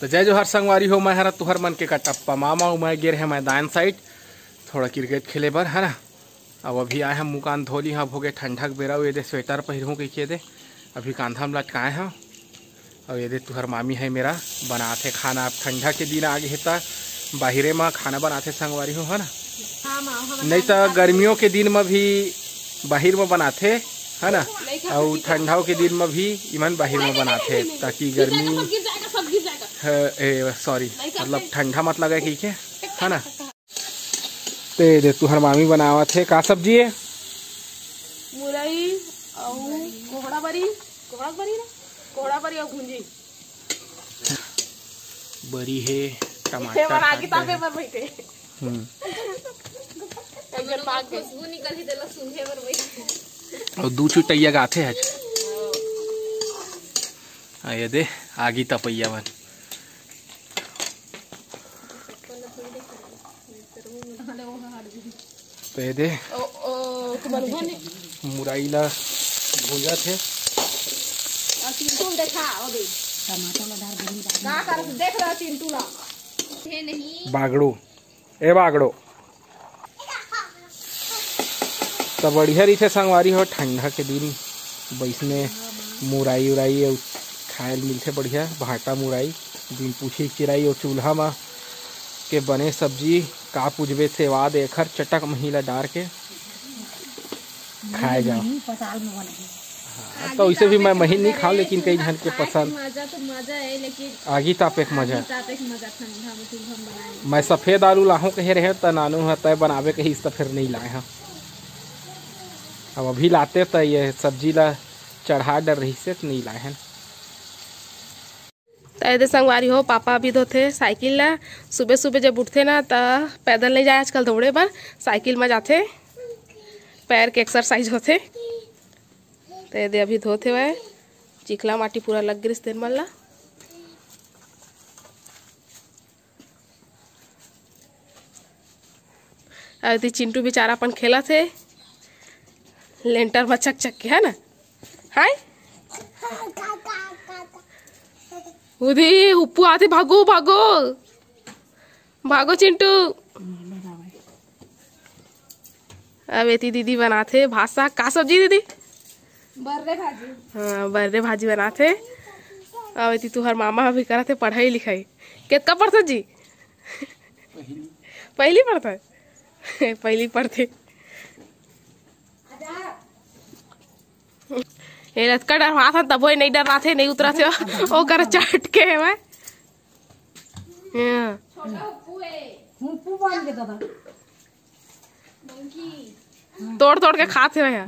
तो जय जोहर संगवारी हो, मैं हरा तुहर मन के कटप्पा मामा मैं गिर है मैदान साइड थोड़ा क्रिकेट खेले बर है ना। अब अभी आए हम मुँह कान धोली हाँ हो गए ठंडा के बेरा ये दे स्वेटर पहिरूँ कही दे अभी कांधा में लटकाए हैं। और ये दे तुहर मामी है मेरा बनाते खाना। अब ठंडा के दिन आगे है बाहरे में खाना बनाते संगवारी हो है ना। नहीं तो गर्मियों के दिन में भी बाहर में बनाते है ना, और ठंडाओं के दिन में भी इमन बाहर में बनाते ताकि गर्मी सॉरी मतलब ठंडा मत लगे कि है ना। ते दे तुहर मामी बनावा थे का सब्जी है? मुरई और कोहड़ा बरी और भुंजी बरी है टमाटर और दू चुटैया गाथे आज ये दे आगी तपैया बन तो ये दे मुरई ला भूजा थे बागड़ो ए बागड़ो तो बढ़िया रही थे संगवारी हो। ठंडा के दिन बैसने मुराई उराई और खाए मिलते बढ़िया भाटा मुराई दिन पूछी चिराई और चूल्हा में के बने सब्जी का पूजबे सेवा देकर चटक महिला डार के खाए जाओ। हाँ, तो इसे भी मैं महीन नहीं खाऊं लेकिन कई जन के पसंद मजा है, लेकिन आगी तापे के मजा। मैं सफेद आलू लाहूं कहे रहे तो नानू है तय बनावे कही तो फिर नहीं लाए हैं। अब अभी लाते तो ये सब्जी ला चढ़ा डर रही से नहीं लाए हैं। तो संगवारी हो पापा अभी धोते साइकिल ला। सुबह सुबह जब उठते ना तो पैदल नहीं जाए आजकल दौड़े पर साइकिल में जाते पैर के एक्सरसाइज होते। तो ये अभी धोते हुए चिखला माटी पूरा लग गई तेल मल्ला। अभी चिंटू बेचारा अपन खेला थे लेंटर में चक चक के है ना। हाय उदी उप्पू आते भागो भागो भागो चिंटू। अब एती दीदी बनाते भात साग का सब्जी दीदी बर्रे भाजी। हाँ बर्रे भाजी बनाते। अब एती तुहर मामा भी कराते पढ़ाई लिखाई कितना पढ़ते जी? पहली पढ़ता है पहली पढ़ते। ये लटका डर हाथ तब नहीं डर रहा थे नहीं उतरा थे ओ कर चट के है मैं तोड़ तोड़ के खाते हैं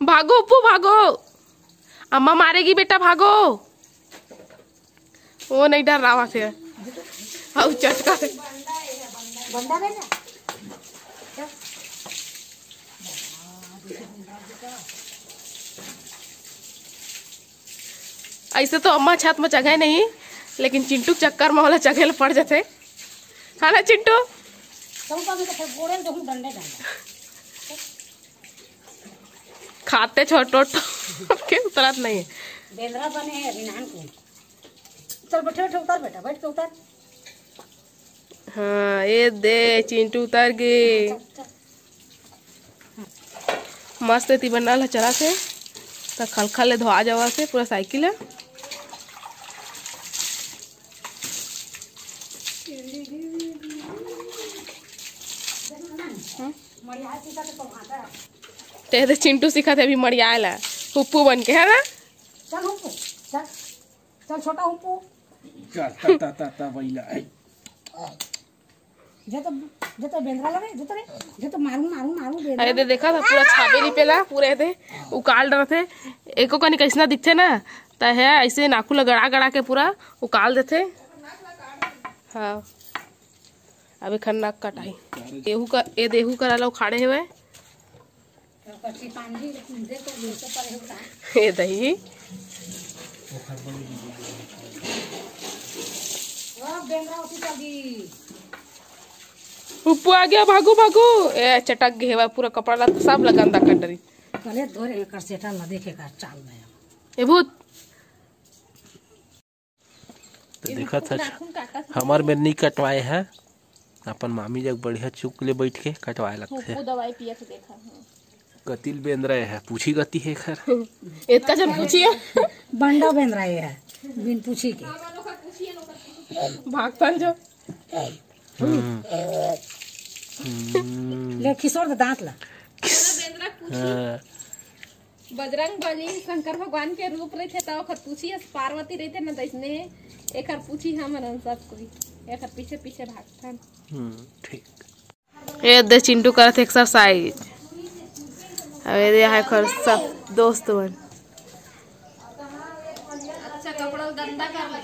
भागो उप्पू भागो अम्मा मारेगी बेटा भागो। वो नहीं डर रहा थे और चटका ऐसे तो अम्मा छत में जगह नहीं लेकिन चिंटू चक्कर में वाला जगह पड़ जाते है ना चिंटू। खाते छोटो के उतरत नहीं चल उतर बेटा बैठ के उतर। हाँ ये दे चिंटू उतर गए मस्त ती बनल है चला से तो खल खल ले धोआ जावा से पूरा साइकिल है। ते चिंटू सिखाते अभी मरिया ला हुप्पू बन के है ना। चल हुप्पू चल चल छोटा हुप्पू अरे दे देखा था पूरा छापे नहीं पेला पूरे थे उकाल डर थे एको कनी कैसना दिखते ना तो है ऐसे नाखून गड़ा गड़ा के पूरा उकाल देते। हाँ अभी खन्ना कटाई देहू का ये देहू करा लो खाड़े हुए ये दही उप्पू आ गया भागो भागो ए चटक गए पूरा कपड़ा सब लगांदा कर डरी कले धोरे कर सेटा न देखे का चाल में ए भूत तो देखा था हमार में नहीं कटवाए है अपन मामी जब बढ़िया चुक ले बैठ के कटवाए लगते हैं। दवाई पिया के देखा कतिल बेंद रहे है पूछी गति है खैर इतना जब पूछिए बंडा बेंद रहे है बिन पूछी के भागतन जो ले किशोर दांत ला हाँ, बजरंग बली शंकर भगवान के रूप रहे थे तो ओकर पूछी पार्वती रहते न दैसने एकर पूछी हमन सब कोई एकर पीछे पीछे भागथन। ठीक ये दे चिंटू करत एक्सरसाइज अबे दे है कर सब दोस्त बन अच्छा कपड़ा गंदा कर ले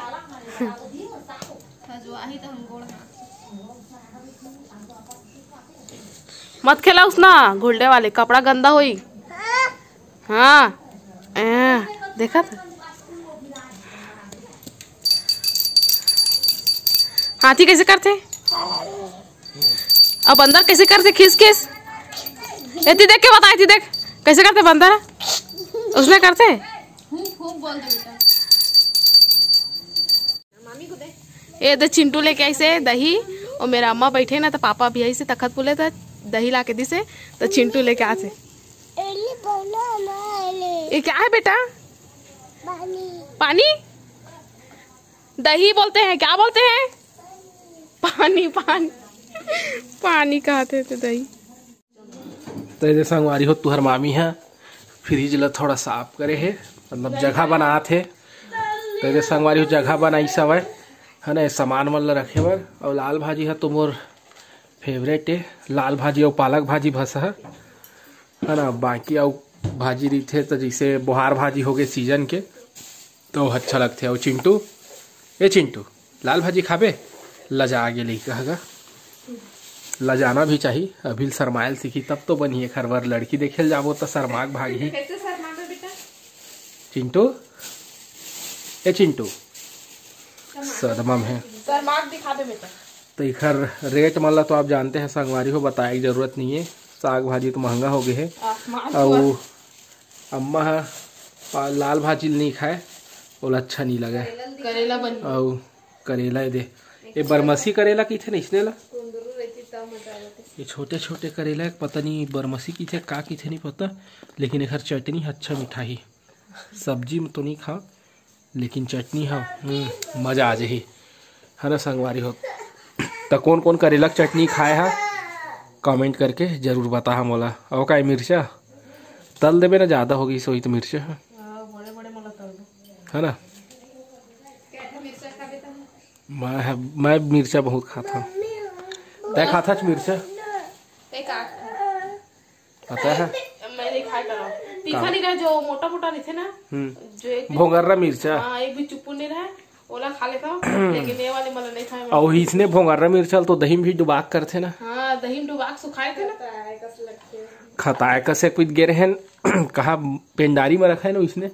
खजवाही तो हम गोड़ मत खिलाओ ना घुलटे वाले कपड़ा गंदा होई। हाँ देखा था हाथी कैसे करते अब बंदर कैसे करते खिस खिस इतनी देख के बताई थी देख कैसे करते बंदर उसमें करते खूब बोल दे बेटा मामी को दे ये दे चिंटू लेके आई से दही और मेरा अम्मा बैठे ना तो पापा भी आई से तखत बोले तो दही ला के दी से तो चिंटू लेके आते ये क्या है बेटा पानी दही बोलते हैं क्या बोलते हैं पानी पानी पानी कहते थे दही। तो ये संगवारी हो तुहर मामी है फ्रिज ला थोड़ा साफ करे है मतलब जगह बना थे तो ये संगवारी हो जगह बनाई सब है ना सामान मन ला रखे बर और लाल भाजी है तो मोर फेवरेट है लाल भाजी और पालक भाजी भस है ना बाकी और भाजी रही थे तो जैसे बोहार भाजी हो गए सीजन के तो अच्छा लगते और चिंटू ये चिंटू लाल भाजी खाबे लजा आगे ले कहेगा लजाना भी चाहिए अभी शरमायल सीखी तब तो बनी खरबर लड़की देखे जाबो तो शरमाक भागी कैसे शर्माते बेटा चिंटू ए चिंटू सदमम है शर्माक दिखा दे बेटा तो इखर रेट मतलब तो आप जानते हैं संगवारी हो बताए की जरूरत नहीं है साग भाजी तो महंगा हो गए है और अम्मा लाल भाजी नहीं खाए बोला अच्छा नहीं लगा करेला बन और करेला दे ये बरमसी करेला की थे ना इसने ला ये छोटे छोटे करेला पता नहीं बरमसी की थे का की थे नहीं पता लेकिन एक चटनी अच्छा मिठाई सब्जी में तो नहीं खा लेकिन चटनी हाँ मजा आ जाही है ना संगवारी हो तो कौन कौन करेला चटनी खाए है कमेंट करके जरूर बता हम बोला और का मिर्चा तल देवे ना ज़्यादा होगी सोई तो मिर्चा है ना मैं मिर्चा बहुत खाता हूँ तय खाता मिर्चा पता है मैं नहीं खाया करो तीखा नहीं रहा जो मोटा मोटा नहीं थे ना जो एक भोंगर्रा मिर्चा एक भी चुप्पू नहीं रहा ओला खा लेता हूँ लेकिन ये वाले मतलब नहीं खाए और इसने भोंगर्रा मिर्चा तो दही में भी डुबा करते ना हाँ दही में डुबा सुखाए थे ना खताए कसे कुछ गे रहे कहा पेंडारी में रखा है ना इसने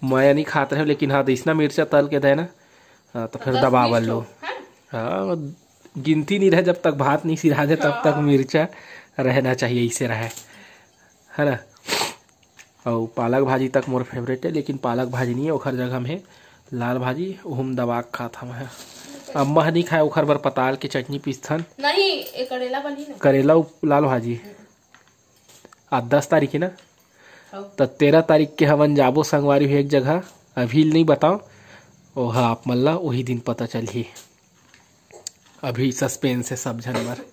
मैं नहीं खाता है लेकिन हाँ इसना मिर्चा तल के दे ना तो फिर दबावल लो हाँ गिनती नहीं रहे जब तक भात नहीं सिरा दे तब तक मिर्चा रहना चाहिए इसे रहे है ना और पालक भाजी तक मोर फेवरेट है लेकिन पालक भाजी नहीं है ओखर जगह में लाल भाजी ओहम दबा खाता मैं अम्मा नहीं खाए ओखर बर पताल के चटनी पीसथन नहीं एक करेला बनी ना करेला लाल भाजी आज 10 तारीख है ना तो 13 तारीख के हवन जाबो संगवारी हुई एक जगह अभी नहीं बताओ ओ हाँ आप मल्ला वही दिन पता चली अभी सस्पेंस है सब जानवर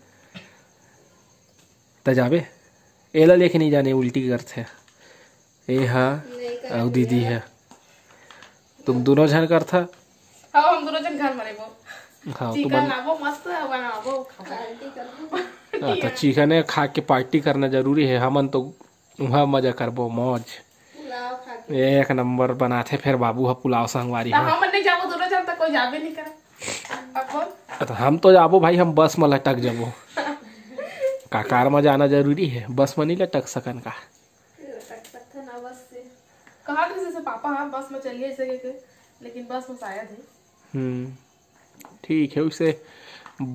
तो जाबे एला लेके नहीं जाने उल्टी करते ए हाँ और दीदी है तुम दोनों जन कर था हाँ हम दोनों जन घर मरे वो हाँ तो चिकन लाबो मस्त बनाबो खाबो हाँ तो चिकन खा के पार्टी करना जरूरी है हमन तो वहाँ मजा करबो मौज एक नंबर बनाते फिर बाबू हा पुलाव संगवारी है हम नहीं जाबो दोनों जन तक कोई जाबे नहीं करे तो हम तो जाबो भाई हम बस में लटक जाबो का कार में जाना जरूरी है बस में नहीं लटक सकन का कहा किसी से पापा हाँ बस में चलिए इस जगह के लेकिन बस में शायद है ठीक है उसे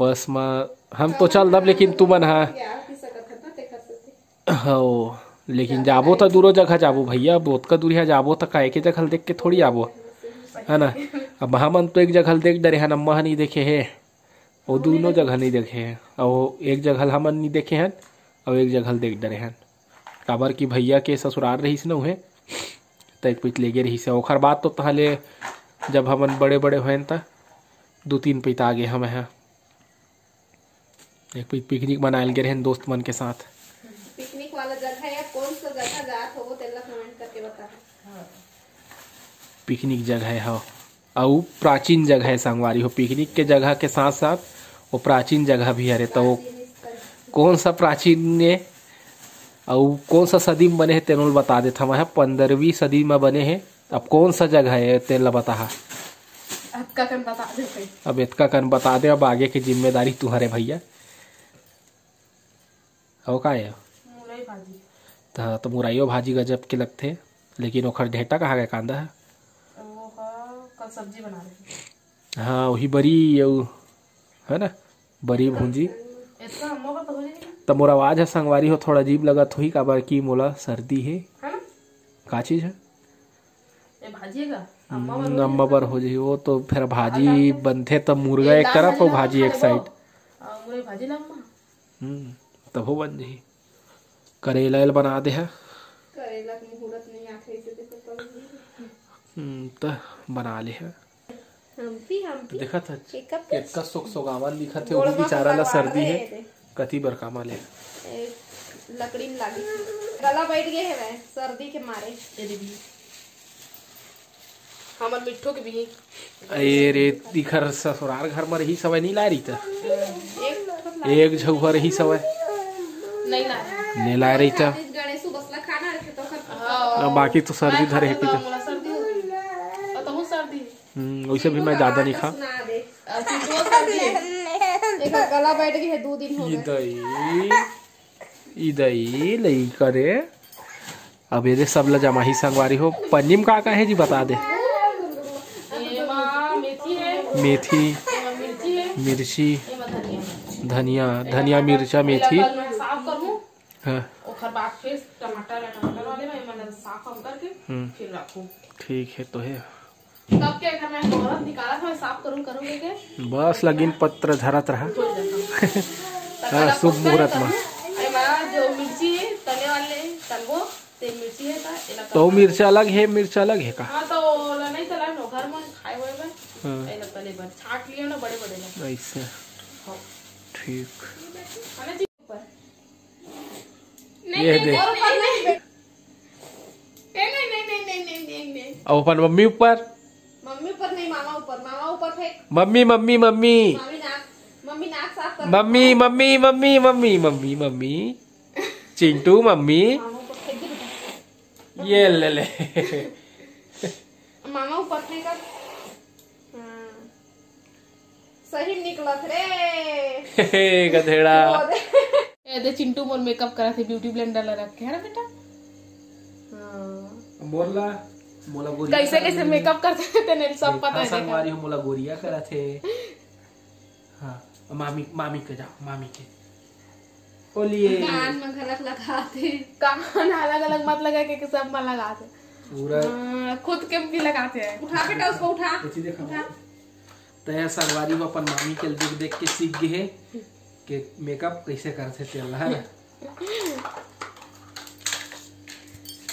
बस में हम तो चल दब लेकिन तू मन हाँ हो लेकिन जाबो तो दूरो जगह जाबो भैया, बहुत का दूरिया जाबो तो का एक जगह देख के थोड़ी आबो, है ना। अब हमन तो एक जगह देख डरे हैं, अम्मा नहीं देखे है, वो दोनों जगह नहीं देखे हैं, और एक जगह हमन नहीं देखे हैं और एक जगह देख डरे हैं। काबर की भैया के ससुराल रहीस न उहे तो एक पीट लेगे रही से। ओखर बात तो पहले जब हमन बड़े बड़े हुए त 2-3 पीत आगे हम यहाँ एक पीट पिकनिक मनायल गए हैं दोस्त मन के साथ। पिकनिक वाला जगह या कौन सा जगह जात हो तेला कमेंट करके बता। पिकनिक जगह है और प्राचीन जगह है संगवारी हो। पिकनिक के जगह के साथ साथ वो प्राचीन जगह भी है। तो वो कौन सा प्राचीन है और कौन सा सदी में बने हैं तेनों बता देता मैं। 15वीं सदी में बने हैं। अब कौन सा जगह है तेल बता। अब इतका कन बता दे। अब आगे की जिम्मेदारी तुम्हारे भैया हो का है। तो मुरैयो भाजी गजब के लगते, लेकिन ओखर ढेटा कहाँ गए कांदा है। कल सब्जी बना रहे। हाँ वही बड़ी है ना, बड़ी भूंजी। तो मोर आवाज है संगवारी हो थोड़ा अजीब लगा थोड़ी काबर की मोला सर्दी है। का चीज है अम्मा पर हो जी वो तो फिर भाजी बनते तब मुर्गा एक तरफ और भाजी एक साइड तब हो बन जी। करेला बना दे है करेला के मुहूर्त नहीं आखे इसे तो बना ले है। हम देखा था कितना सुगावन दिखा थे। वो बेचारा ला सर्दी है कति बर कामा ले लकड़ी में लागी गला बैठ गए है सर्दी के मारे। हमर मिठो के भी अरे दिखर ससुराल घर में रही सवय नहीं ला रही था। एक झुआ रही सवय नहीं ला रही था। गणेशु बसला खाना रखे तो बाकी तो सर्दी धरे है कि वैसे भी मैं ज्यादा नहीं खा। गला बैठ गई है 2 दिन हो गए। इदई लई करे अब ये सब ला जमाही संगवारी हो। पन्नीम का है जी बता दे। मेथी मिर्ची धनिया धनिया मिर्चा मेथी। हाँ ठीक है तो है। तब के घर में मुहूर्त निकाला था मैं साफ करूंगे के बस लगिन पत्र धरत रहा। शुभ मुहूर्त में जो मिर्ची है तले वाले तलवो ते मिर्ची है तो मिर्च अलग है मिर्च अलग है का। हाँ तो नहीं तला नो घर में खाए हुए में एला तले पर छाट लियो ना बड़े बड़े ऐसे ठीक। ये दे नहीं और अपन मम्मी ऊपर मम्मी ऊपर नहीं मामा ऊपर फेंक। मम्मी मम्मी मम्मी मम्मी नाक साफ कर। Mummy mummy mummy mummy mummy mummy Chintu mummy ये ले मामा ऊपर फेंक। सही निकलत रे गधेड़ा। ए दे चिंटू मोर मेकअप करा थे ब्यूटी ब्लेंडर ला रख के है ना बेटा। मोला मोला गोरिया कैसे मेकअप करते थे तेने सब पता है। संगवारी हो मोला गोरिया करा थे। हाँ मामी के जाओ मामी के बोलिए कान में गलत लगाते। कान अलग अलग मत लगा के सब में लगाते पूरा खुद के भी लगाते हैं। उठा बेटा उसको उठा। तय संगवारी हो अपन मामी के देख देख के सीख गए है कि मेकअप कैसे करते थे अल्लाह।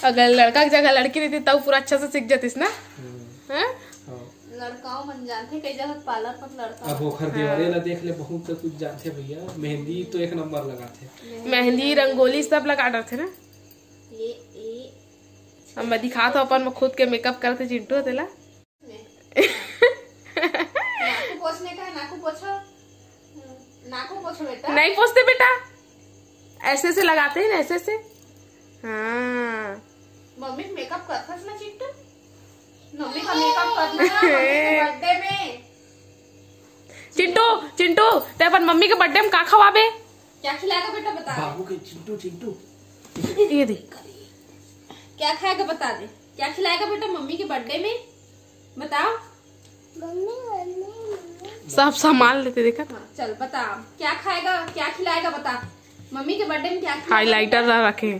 अगर लड़का की जगह लड़की रहती तब पूरा अच्छा से सीख जातीस ना। लड़काओं बन जाते कई जगह पार्लर पर लड़का। अब ओखर देवरे ला देख ले बहुत तो कुछ जानते भैया। मेहंदी तो 1 नंबर लगाते। मेहंदी रंगोली सब लगा डरते ना। अब मैं दिखा तो अपन में खुद के मेकअप करते चिंटू तेला। नाकू पोछने का नाकू पोछो। नाकू पोछो बेटा। नहीं पोछते बेटा ऐसे से लगाते हैं ना ऐसे से। हाँ मम्मी मेकअप करता है ना चिंटू। मम्मी का मेकअप करना है मम्मी के बर्थडे में। चिंटू ते अपन मम्मी के बर्थडे में का खवाबे। क्या खिलाएगा बेटा बता। बाबू के चिंटू ये देख क्या खाएगा बता दे। क्या खिलाएगा बेटा मम्मी के बर्थडे में बताओ। सब संभाल लेते देखा। हाँ, चल बता क्या खाएगा क्या खिलाएगा बता। मम्मी के बर्थडे में क्या हाइलाइटर रखे।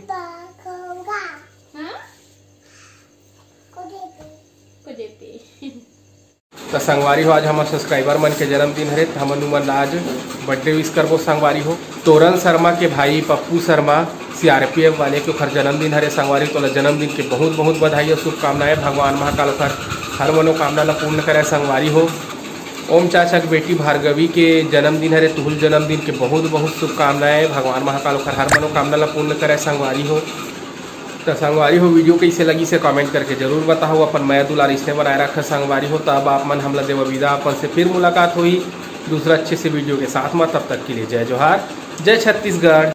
तो संगवारी हो आज हमारे सब्सक्राइबर मन के जन्मदिन हरे तो हमन उमन ला आज बर्थडे विश करबो संगवारी हो। तोरन शर्मा के भाई पप्पू शर्मा CRPF वाले के ओखर जन्मदिन हरे संगवारी, तो जन्मदिन के बहुत बहुत बधाई और शुभकामनाएं। भगवान महाकाल ओखर हर मनोकामना ला पूर्ण करे संगवारी हो। ओम चाचा की बेटी भार्गवी के जन्मदिन हरे, तुहुल जन्मदिन के बहुत बहुत शुभकामनाएं। भगवान महाकाल ओखर हर मनोकामना ला पूर्ण करे संगवारी हो। तो संगवारी हो वीडियो कैसे लगी से कमेंट करके जरूर बताओ। अपन मैं दुलार इसने बनाए रखा संगवारी हो। तब आप मन हमला देव विदा, अपन से फिर मुलाकात हुई दूसरा अच्छे से वीडियो के साथ में। तब तक के लिए जय जोहार, जय छत्तीसगढ़।